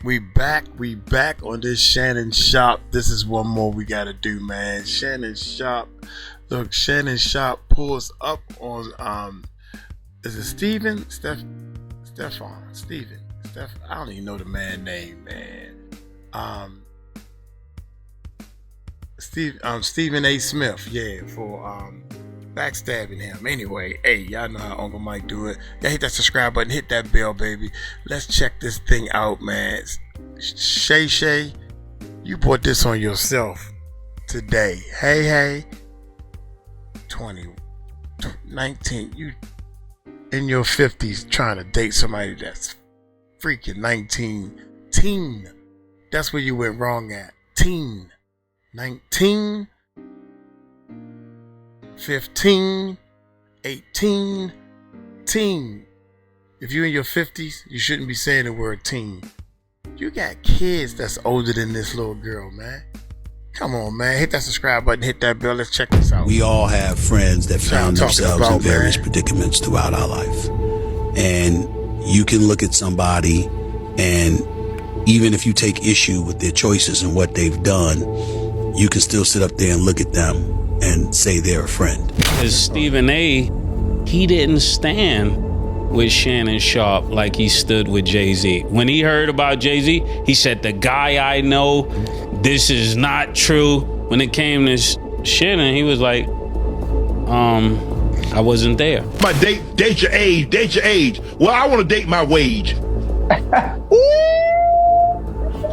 We back on this Shannon Sharpe. This is one more we gotta do, man. Shannon Sharpe. Look, Shannon Sharpe pulls up on is it Steven? Stefan. I don't even know the man name, man. Stephen A. Smith, yeah, for backstabbing him. Anyway, hey, y'all know how Uncle Mike do it. Y'all hit that subscribe button, hit that bell, baby. Let's check this thing out, man. Shay, you brought this on yourself today. Hey, 19, you in your 50s trying to date somebody that's freaking 19. Teen. That's where you went wrong at. Teen. 19. 15, 18, teen. If you're in your 50s, you shouldn't be saying the word teen. You got kids that's older than this little girl, man. Come on, man. Hit that subscribe button, hit that bell. Let's check this out. We all have friends that found themselves in various predicaments throughout our life. And you can look at somebody, and even if you take issue with their choices and what they've done, you can still sit up there and look at them and say they're a friend. Because Stephen A., he didn't stand with Shannon Sharpe like he stood with Jay-Z. When he heard about Jay-Z, he said, the guy I know, this is not true. When it came to Shannon, he was like, I wasn't there. My date your age. Well, I want to date my wage.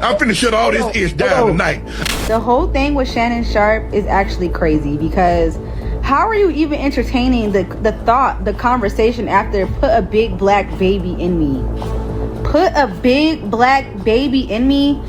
I'm finna shut all this ish down tonight. The whole thing with Shannon Sharpe is actually crazy, because how are you even entertaining the conversation after put a big black baby in me? Put a big black baby in me?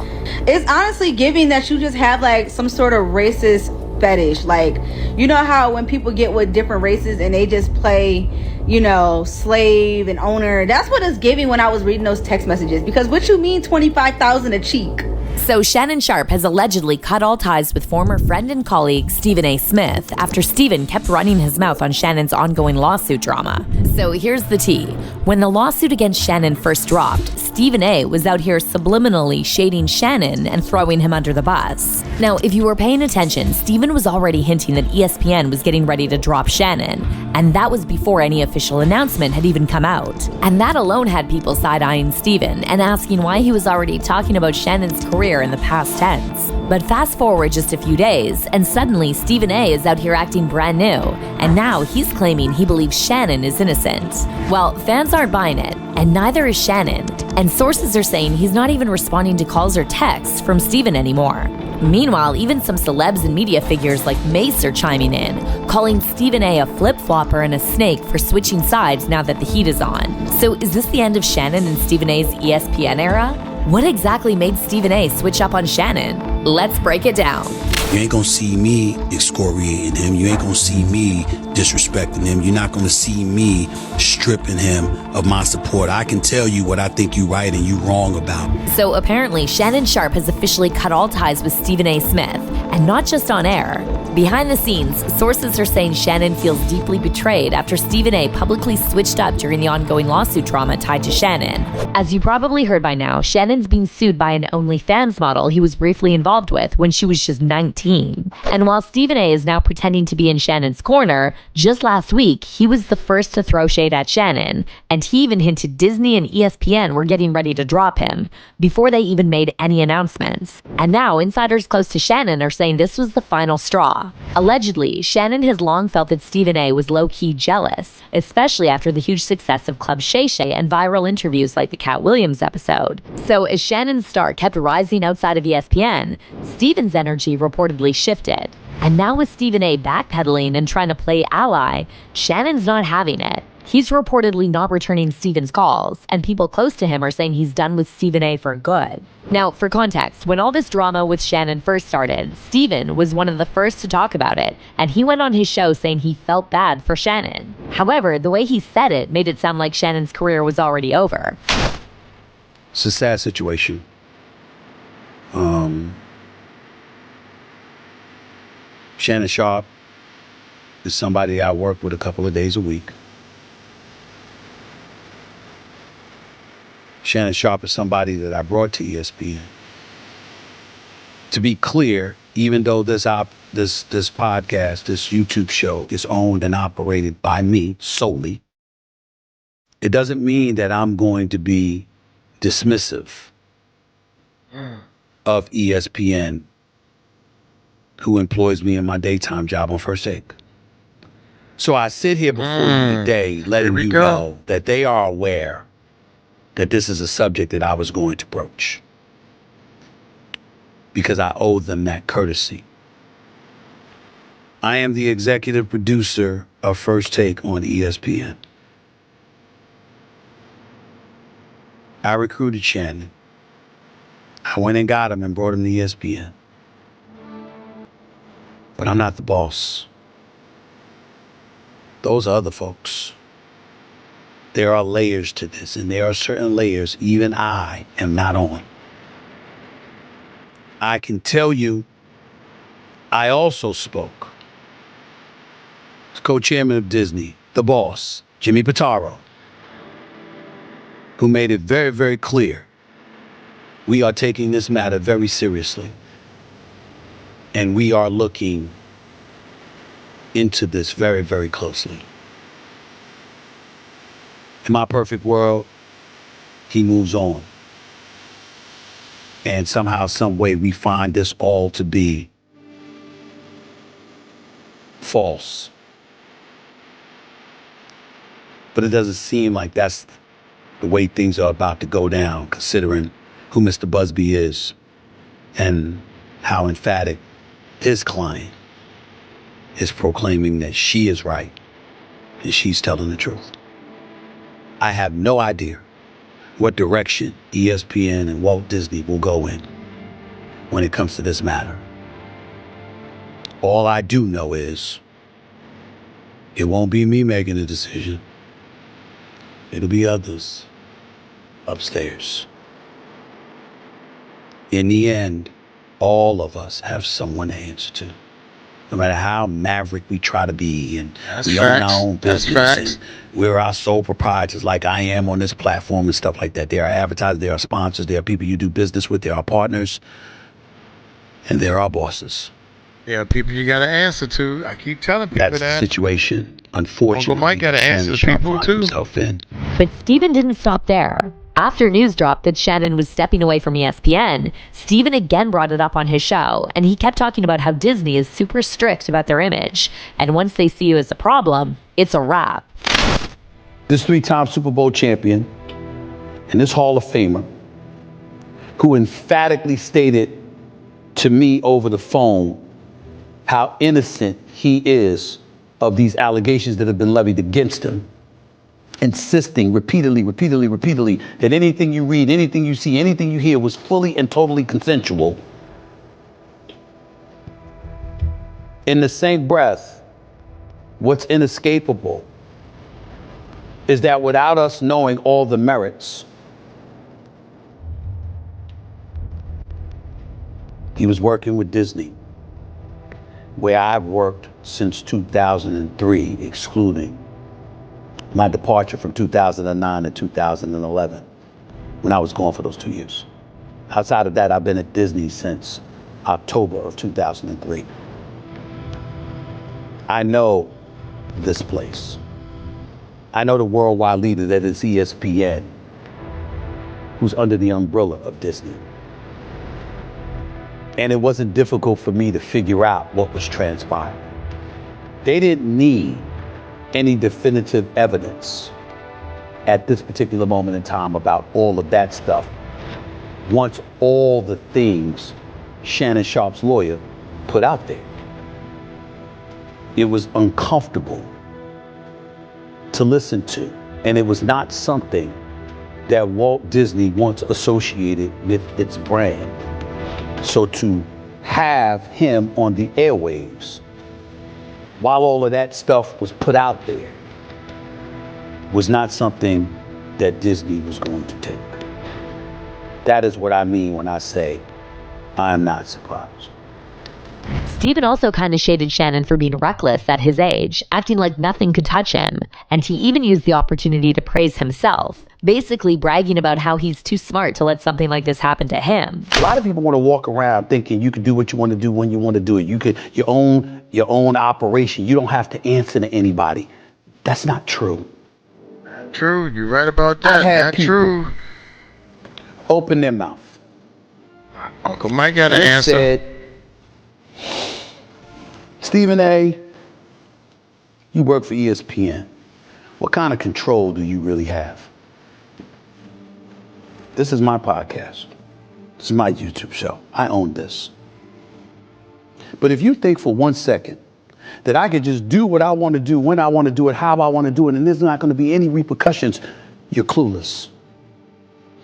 It's honestly giving that you just have like some sort of racist fetish. Like, you know how when people get with different races and they just play, you know, slave and owner. That's what it's giving when I was reading those text messages. Because what you mean 25,000 a cheek? So Shannon Sharpe has allegedly cut all ties with former friend and colleague Stephen A. Smith after Stephen kept running his mouth on Shannon's ongoing lawsuit drama. So here's the tea. When the lawsuit against Shannon first dropped, Stephen A. was out here subliminally shading Shannon and throwing him under the bus. Now, if you were paying attention, Stephen was already hinting that ESPN was getting ready to drop Shannon, and that was before any official announcement had even come out. And that alone had people side-eyeing Stephen and asking why he was already talking about Shannon's career in the past tense. But fast forward just a few days, and suddenly Stephen A. is out here acting brand new, and now he's claiming he believes Shannon is innocent. Well, fans aren't buying it, and neither is Shannon, and sources are saying he's not even responding to calls or texts from Stephen anymore. Meanwhile, even some celebs and media figures like Mace are chiming in, calling Stephen A. a flip-flopper and a snake for switching sides now that the heat is on. So is this the end of Shannon and Stephen A.'s ESPN era? What exactly made Stephen A. switch up on Shannon? Let's break it down. You ain't gonna see me excoriating him. You ain't gonna see me disrespecting him. You're not gonna see me stripping him of my support. I can tell you what I think you right and you wrong about. So apparently, Shannon Sharpe has officially cut all ties with Stephen A. Smith, and not just on air. Behind the scenes, sources are saying Shannon feels deeply betrayed after Stephen A. publicly switched up during the ongoing lawsuit drama tied to Shannon. As you probably heard by now, Shannon's being sued by an OnlyFans model he was briefly involved with when she was just 19. And while Stephen A. is now pretending to be in Shannon's corner, just last week, he was the first to throw shade at Shannon, and he even hinted Disney and ESPN were getting ready to drop him, before they even made any announcements. And now, insiders close to Shannon are saying this was the final straw. Allegedly, Shannon has long felt that Stephen A. was low-key jealous, especially after the huge success of Club Shay Shay and viral interviews like the Cat Williams episode. So as Shannon's star kept rising outside of ESPN, Stephen's energy reportedly shifted. And now with Stephen A. backpedaling and trying to play ally, Shannon's not having it. He's reportedly not returning Stephen's calls, and people close to him are saying he's done with Stephen A. for good. Now, for context, when all this drama with Shannon first started, Stephen was one of the first to talk about it, and he went on his show saying he felt bad for Shannon. However, the way he said it made it sound like Shannon's career was already over. It's a sad situation. Shannon Sharpe is somebody I work with a couple of days a week. Shannon Sharpe is somebody that I brought to ESPN. To be clear, even though this podcast, this YouTube show is owned and operated by me solely, it doesn't mean that I'm going to be dismissive of ESPN, who employs me in my daytime job on First Take. So I sit here before you today letting you know that they are aware that this is a subject that I was going to broach, because I owe them that courtesy. I am the executive producer of First Take on ESPN. I recruited Shannon. I went and got him and brought him to ESPN. But I'm not the boss. Those are other folks. There are layers to this, and there are certain layers even I am not on. I can tell you, I also spoke as co-chairman of Disney, the boss, Jimmy Pitaro, who made it very, very clear we are taking this matter very seriously, and we are looking into this very, very closely. In my perfect world, he moves on. And somehow, some way, we find this all to be false. But it doesn't seem like that's the way things are about to go down, considering who Mr. Busby is and how emphatic his client is proclaiming that she is right and she's telling the truth. I have no idea what direction ESPN and Walt Disney will go in when it comes to this matter. All I do know is it won't be me making the decision. It'll be others upstairs. In the end, all of us have someone to answer to. No matter how maverick we try to be, and we own our own business, and we're our sole proprietors like I am on this platform and stuff like that. There are advertisers, there are sponsors, there are people you do business with, there are partners, and there are bosses. There are people you got to answer to. I keep telling people That's the situation, unfortunately. Uncle Mike got to answer to people too. But Stephen didn't stop there. After news dropped that Shannon was stepping away from ESPN, Stephen again brought it up on his show, and he kept talking about how Disney is super strict about their image, and once they see you as a problem, it's a wrap. This 3-time Super Bowl champion and this Hall of Famer, who emphatically stated to me over the phone how innocent he is of these allegations that have been levied against him, insisting repeatedly that anything you read, anything you see, anything you hear was fully and totally consensual. In the same breath, what's inescapable is that without us knowing all the merits, he was working with Disney, where I've worked since 2003, excluding my departure from 2009 to 2011, when I was gone for those 2 years. Outside of that, I've been at Disney since October of 2003. I know this place. I know the worldwide leader that is ESPN, who's under the umbrella of Disney. And it wasn't difficult for me to figure out what was transpiring. They didn't need any definitive evidence at this particular moment in time about all of that stuff. Once all the things Shannon Sharpe's lawyer put out there, it was uncomfortable to listen to. And it was not something that Walt Disney once associated with its brand. So to have him on the airwaves while all of that stuff was put out there was not something that Disney was going to take. That is what I mean when I say I'm not surprised. Stephen also kind of shaded Shannon for being reckless at his age, acting like nothing could touch him. And he even used the opportunity to praise himself, basically bragging about how he's too smart to let something like this happen to him. A lot of people want to walk around thinking you can do what you want to do when you want to do it. You could your own operation. You don't have to answer to anybody. That's not true. True, you're right about that. Not true. Open their mouth. Uncle Mike got an answer. Said, Stephen A., you work for ESPN. What kind of control do you really have? This is my podcast. This is my YouTube show. I own this. But if you think for 1 second that I could just do what I want to do, when I want to do it, how I want to do it, and there's not going to be any repercussions, you're clueless.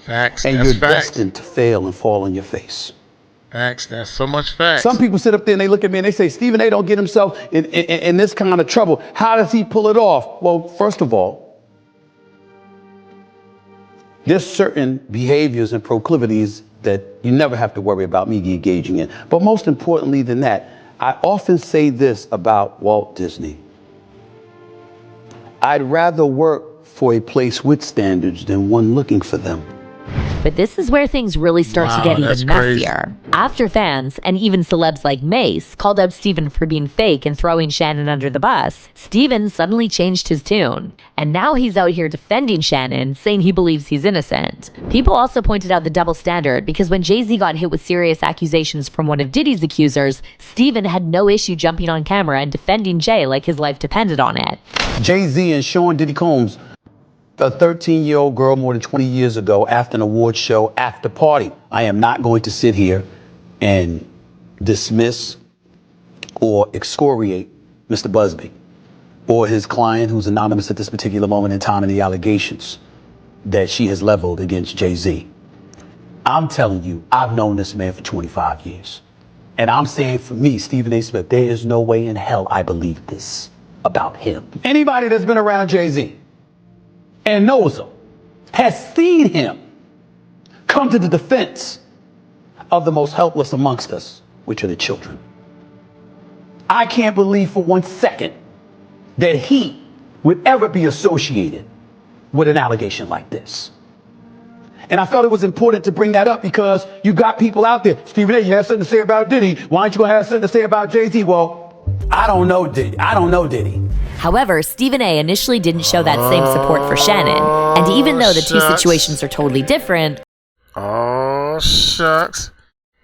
Facts. And that's you're facts. destined to fail and fall on your face. Facts. That's so much facts. Some people sit up there and they look at me and they say, Stephen A. don't get himself in this kind of trouble. How does he pull it off? Well, first of all, there's certain behaviors and proclivities that you never have to worry about me engaging in. But most importantly than that, I often say this about Walt Disney. I'd rather work for a place with standards than one looking for them. But this is where things really start to get even messier. After fans, and even celebs like Mace, called out Steven for being fake and throwing Shannon under the bus, Steven suddenly changed his tune. And now he's out here defending Shannon, saying he believes he's innocent. People also pointed out the double standard because when Jay-Z got hit with serious accusations from one of Diddy's accusers, Steven had no issue jumping on camera and defending Jay like his life depended on it. Jay-Z and Sean Diddy Combs, a 13-year-old girl more than 20 years ago after an award show after party. I am not going to sit here and dismiss or excoriate Mr. Busby or his client who's anonymous at this particular moment in time and the allegations that she has leveled against Jay-Z. I'm telling you, I've known this man for 25 years. And I'm saying for me, Stephen A. Smith, there is no way in hell I believe this about him. Anybody that's been around Jay-Z and knows him, has seen him come to the defense of the most helpless amongst us, which are the children. I can't believe for 1 second that he would ever be associated with an allegation like this. And I felt it was important to bring that up because you got people out there. Stephen A., you have something to say about Diddy. Why aren't you gonna have something to say about Jay-Z? Well, I don't know Diddy. However, Stephen A. initially didn't show that same support for Shannon, and even though the two situations are totally different... Oh, shucks.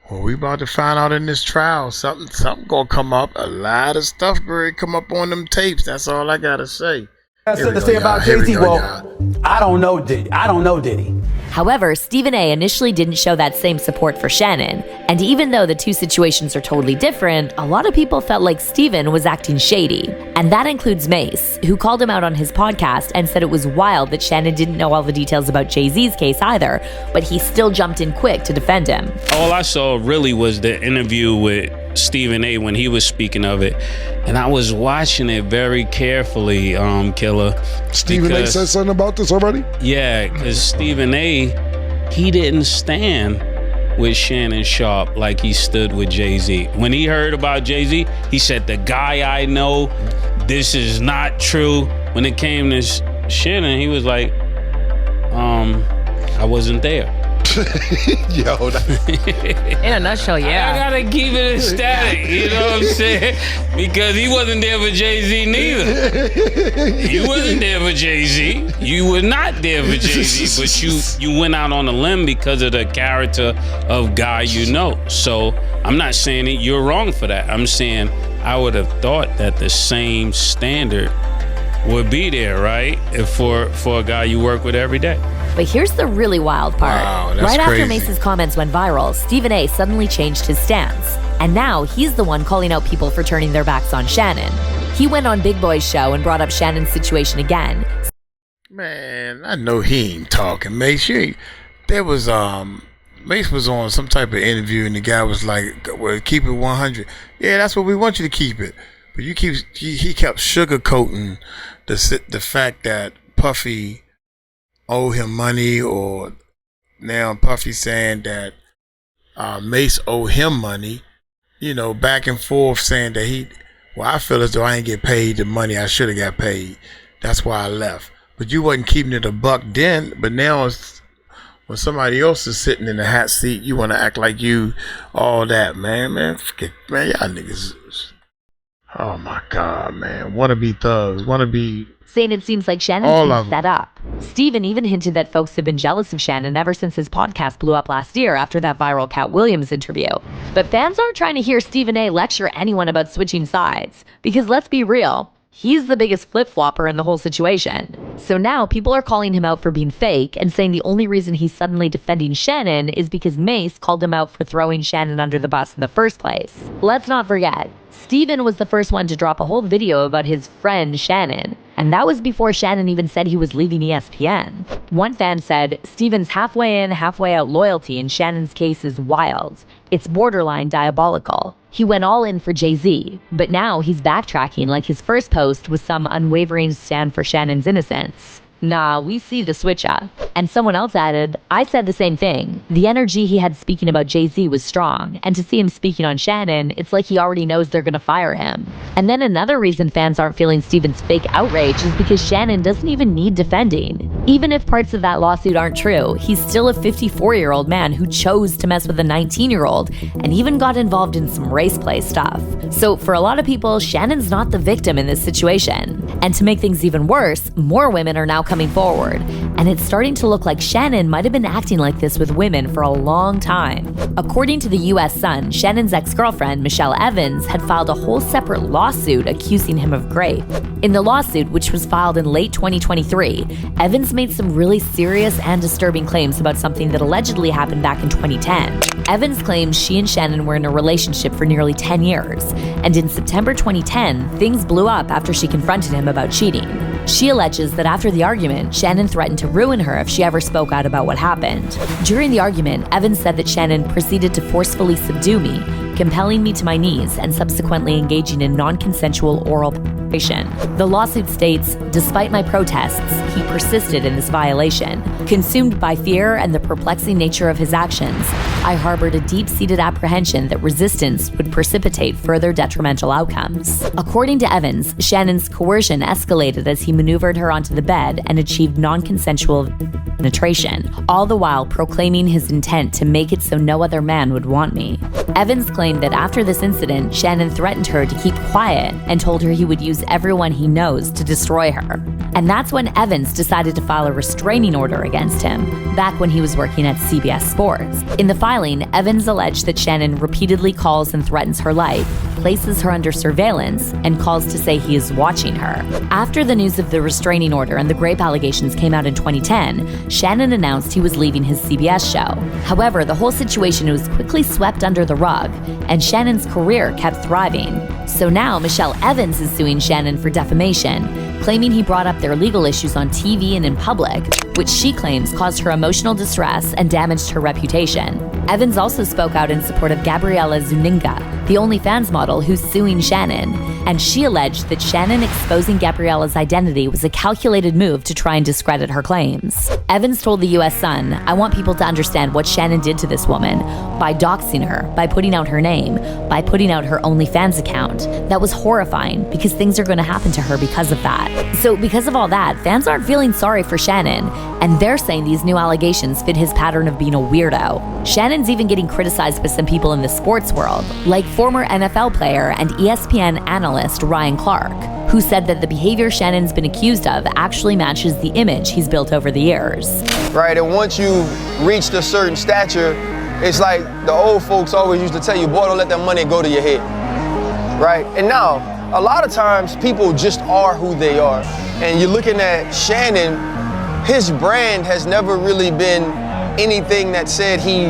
Well, we about to find out in this trial. Something gonna come up. A lot of stuff gonna come up on them tapes. That's all I gotta say. That's something to say about Jay-Z. Well, I don't know Diddy. However, Stephen A. initially didn't show that same support for Shannon, and even though the two situations are totally different, a lot of people felt like Stephen was acting shady. And that includes Mace, who called him out on his podcast and said it was wild that Shannon didn't know all the details about Jay-Z's case either, but he still jumped in quick to defend him. All I saw really was the interview with Stephen A. when he was speaking of it, and I was watching it very carefully, Killer. Stephen A. said something about this already? Yeah, because Stephen A., he didn't stand with Shannon Sharpe like he stood with Jay-Z. When he heard about Jay-Z, he said, the guy I know, this is not true. When it came to Shannon, he was like, I wasn't there. Yo, in a nutshell, yeah. I gotta keep it in static, you know what I'm saying? Because he wasn't there for Jay-Z neither. You wasn't there for Jay-Z. You were not there for Jay-Z, but you went out on a limb because of the character of guy you know. So I'm not saying that you're wrong for that. I'm saying I would have thought that the same standard would be there, right? For a guy you work with every day. But here's the really wild part. Wow, that's right crazy. After Mace's comments went viral, Stephen A. suddenly changed his stance. And now he's the one calling out people for turning their backs on Shannon. He went on Big Boy's show and brought up Shannon's situation again. Man, I know he ain't talking, Mace. There was Mace was on some type of interview and the guy was like, well, keep it 100. Yeah, that's what we want you to keep it. But he kept sugarcoating the fact that Puffy owe him money, or now Puffy saying that Mace owe him money, you know, back and forth saying that I feel as though I ain't get paid the money I should have got paid. That's why I left. But you wasn't keeping it a buck then. But now it's when somebody else is sitting in the hot seat, you want to act like you all that, man. Man, forget, man, y'all niggas. Oh my God, man. Wanna be thugs. Wanna be. Saying it seems like Shannon's been set up. Steven even hinted that folks have been jealous of Shannon ever since his podcast blew up last year after that viral Cat Williams interview. But fans aren't trying to hear Stephen A. lecture anyone about switching sides. Because let's be real, he's the biggest flip-flopper in the whole situation. So now people are calling him out for being fake and saying the only reason he's suddenly defending Shannon is because Mace called him out for throwing Shannon under the bus in the first place. Let's not forget, Steven was the first one to drop a whole video about his friend Shannon. And that was before Shannon even said he was leaving ESPN. One fan said, Steven's halfway in, halfway out loyalty in Shannon's case is wild. It's borderline diabolical. He went all in for Jay-Z, but now he's backtracking like his first post was some unwavering stand for Shannon's innocence. Nah, we see the switch up. And someone else added, I said the same thing. The energy he had speaking about Jay-Z was strong, and to see him speaking on Shannon, it's like he already knows they're gonna fire him. And then another reason fans aren't feeling Steven's fake outrage is because Shannon doesn't even need defending. Even if parts of that lawsuit aren't true, he's still a 54-year-old man who chose to mess with a 19-year-old and even got involved in some race play stuff. So for a lot of people, Shannon's not the victim in this situation. And to make things even worse, more women are now coming forward. And it's starting to look like Shannon might have been acting like this with women for a long time. According to the US Sun, Shannon's ex-girlfriend, Michelle Evans, had filed a whole separate lawsuit accusing him of rape. In the lawsuit, which was filed in late 2023, Evans made some really serious and disturbing claims about something that allegedly happened back in 2010. Evans claims she and Shannon were in a relationship for nearly 10 years, and in September 2010, things blew up after she confronted him about cheating. She alleges that after the argument, Shannon threatened to ruin her if she ever spoke out about what happened. During the argument, Evans said that Shannon proceeded to forcefully subdue me, compelling me to my knees and subsequently engaging in non-consensual oral penetration. The lawsuit states, despite my protests, he persisted in this violation. Consumed by fear and the perplexing nature of his actions, I harbored a deep-seated apprehension that resistance would precipitate further detrimental outcomes. According to Evans, Shannon's coercion escalated as he maneuvered her onto the bed and achieved non-consensual penetration, all the while proclaiming his intent to make it so no other man would want me. Evans claimed that after this incident, Shannon threatened her to keep quiet and told her he would use everyone he knows to destroy her. And that's when Evans decided to file a restraining order against him, back when he was working at CBS Sports. In the filing, Evans alleged that Shannon repeatedly calls and threatens her life, places her under surveillance, and calls to say he is watching her. After the news of the restraining order and the rape allegations came out in 2010, Shannon announced he was leaving his CBS show. However, the whole situation was quickly swept under the rug, and Shannon's career kept thriving. So now Michelle Evans is suing Shannon for defamation, claiming he brought up their legal issues on TV and in public, which she claims caused her emotional distress and damaged her reputation. Evans also spoke out in support of Gabriella Zuniga, the OnlyFans model who's suing Shannon, and she alleged that Shannon exposing Gabriella's identity was a calculated move to try and discredit her claims. Evans told the US Sun, I want people to understand what Shannon did to this woman by doxing her, by putting out her name, by putting out her OnlyFans account. That was horrifying because things are going to happen to her because of that. So because of all that, fans aren't feeling sorry for Shannon, and they're saying these new allegations fit his pattern of being a weirdo. Shannon's even getting criticized by some people in the sports world, like former NFL player and ESPN analyst Ryan Clark, who said that the behavior Shannon's been accused of actually matches the image he's built over the years. Right, and once you've reached a certain stature, it's like the old folks always used to tell you, boy, don't let that money go to your head, right? And now, a lot of times people just are who they are. And you're looking at Shannon, his brand has never really been anything that said he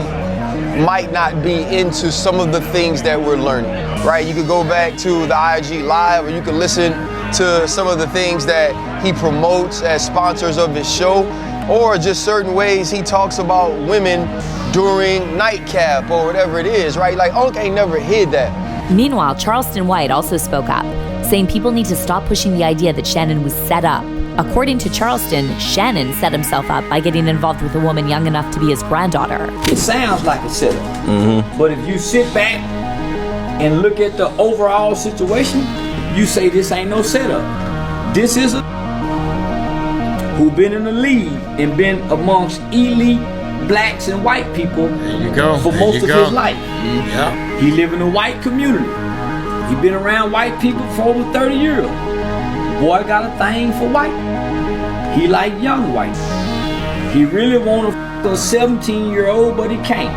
might not be into some of the things that we're learning, right? You could go back to the IG Live, or you could listen to some of the things that he promotes as sponsors of his show, or just certain ways he talks about women during Nightcap or whatever it is, right? Like, Unc ain't never hid that. Meanwhile, Charleston White also spoke up, saying people need to stop pushing the idea that Shannon was set up. According to Charleston, Shannon set himself up by getting involved with a woman young enough to be his granddaughter. It sounds like a setup, but if you sit back and look at the overall situation, you say this ain't no setup. This is a who been in the league and been amongst elite blacks and white people for most of his life. Yeah. He live in a white community. He been around white people for over 30 years. Boy got a thing for white. He like young white. He really want to a 17-year-old, but he can't.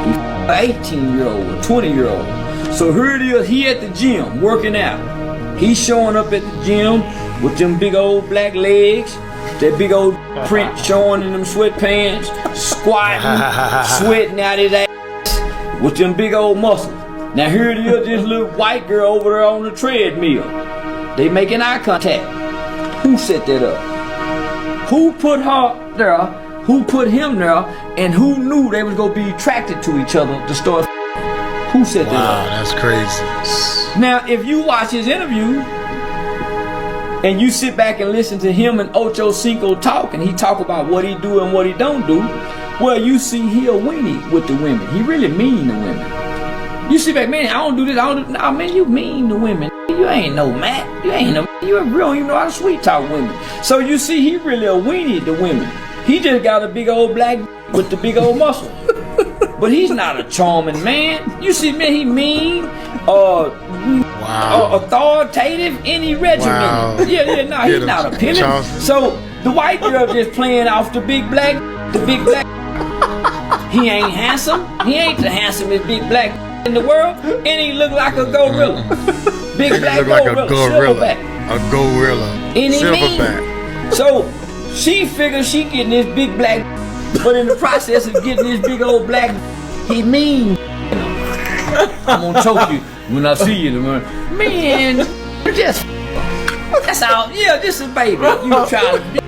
He an 18-year-old, a 20-year-old. So here it is, he at the gym working out. He's showing up at the gym with them big old black legs, that big old print showing in them sweatpants, squatting, sweating out his ass with them big old muscles. Now here it is, this little white girl over there on the treadmill. They making eye contact. Who set that up? Who put her there? Who put him there? And who knew they was gonna be attracted to each other to start? Who set that up? Wow, that's crazy. Now, if you watch his interview and you sit back and listen to him and Ocho Cinco talk, and he talk about what he do and what he don't do, well, you see he a weenie with the women. He really mean to women. You sit back, man, I don't do this, I don't do. Nah, man, you mean to women. You ain't no Matt. You ain't no. You don't even know how to sweet talk women. So you see, he really a weenie to women. He just got a big old black with the big old muscle. But he's not a charming man. You see, man, he mean, authoritative, any regimen. Wow. Yeah, he's not a pimp. So the white girl just playing off the big black. He ain't handsome. He ain't the handsomest big black in the world, and he look like a gorilla. Big black gorilla, silverback. A gorilla. And he Silverback. mean. So she figures she getting this big black, but in the process of getting this big old black, he mean. I'm gonna choke you when I see you tomorrow. Man, just that's all. Yeah, this is baby. You try to.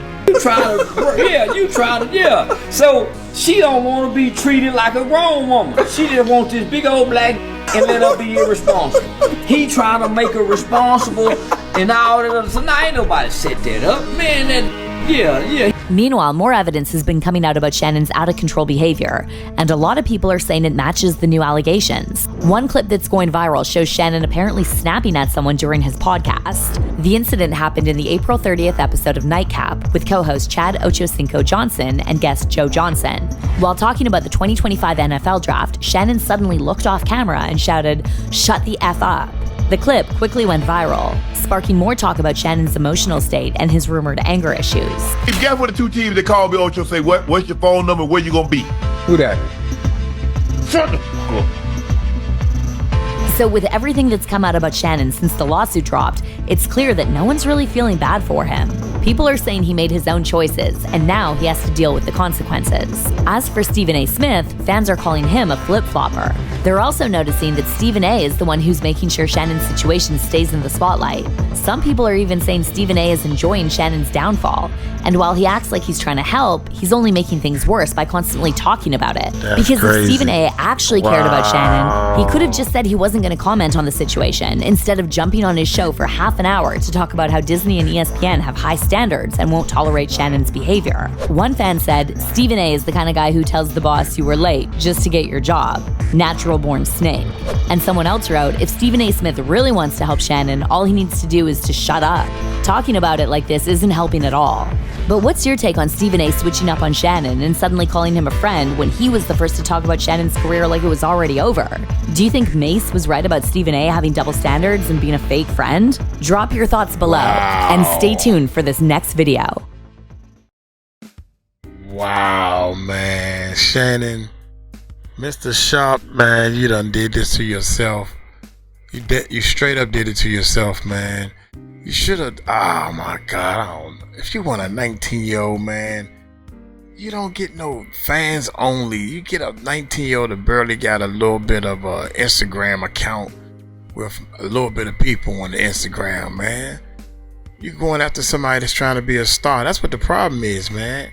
So she don't want to be treated like a grown woman. She just wants this big old black and let her be irresponsible. He trying to make her responsible and all that other. So now ain't nobody set that up, man. Yeah. Meanwhile, more evidence has been coming out about Shannon's out-of-control behavior, and a lot of people are saying it matches the new allegations. One clip that's going viral shows Shannon apparently snapping at someone during his podcast. The incident happened in the April 30th episode of Nightcap with co-host Chad Ochocinco Johnson and guest Joe Johnson. While talking about the 2025 NFL draft, Shannon suddenly looked off camera and shouted, "Shut the F up." The clip quickly went viral, sparking more talk about Shannon's emotional state and his rumored anger issues. Guess what the two teams that call me, Ocho, say, what's your phone number, where you gonna be? Who that? Shut the fuck up. So with everything that's come out about Shannon since the lawsuit dropped, it's clear that no one's really feeling bad for him. People are saying he made his own choices, and now he has to deal with the consequences. As for Stephen A. Smith, fans are calling him a flip-flopper. They're also noticing that Stephen A. is the one who's making sure Shannon's situation stays in the spotlight. Some people are even saying Stephen A. is enjoying Shannon's downfall, and while he acts like he's trying to help, he's only making things worse by constantly talking about it. That's because crazy. if Stephen A. actually cared about Shannon, he could have just said he wasn't going to comment on the situation instead of jumping on his show for half an hour to talk about how Disney and ESPN have high standards and won't tolerate Shannon's behavior. One fan said, "Stephen A. is the kind of guy who tells the boss you were late just to get your job. Natural born snake." And someone else wrote, "If Stephen A. Smith really wants to help Shannon, all he needs to do is to shut up. Talking about it like this isn't helping at all." But what's your take on Stephen A. switching up on Shannon and suddenly calling him a friend when he was the first to talk about Shannon's career like it was already over? Do you think Mace was right about Stephen A. having double standards and being a fake friend? Drop your thoughts below and stay tuned for this next video. Wow, man. Shannon, Mr. Sharpe, man, you done did this to yourself. You straight up did it to yourself, man. You should have, oh my God, I don't know. If you want a 19-year-old, man, you don't get no fans only. You get a 19-year-old that barely got a little bit of a Instagram account with a little bit of people on the Instagram, man. You going after somebody that's trying to be a star. That's what the problem is, man.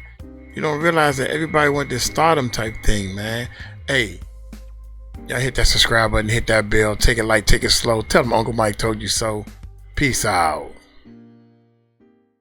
You don't realize that everybody want this stardom type thing, man. Hey, y'all hit that subscribe button, hit that bell, take it light, take it slow. Tell them Uncle Mike told you so. Peace out.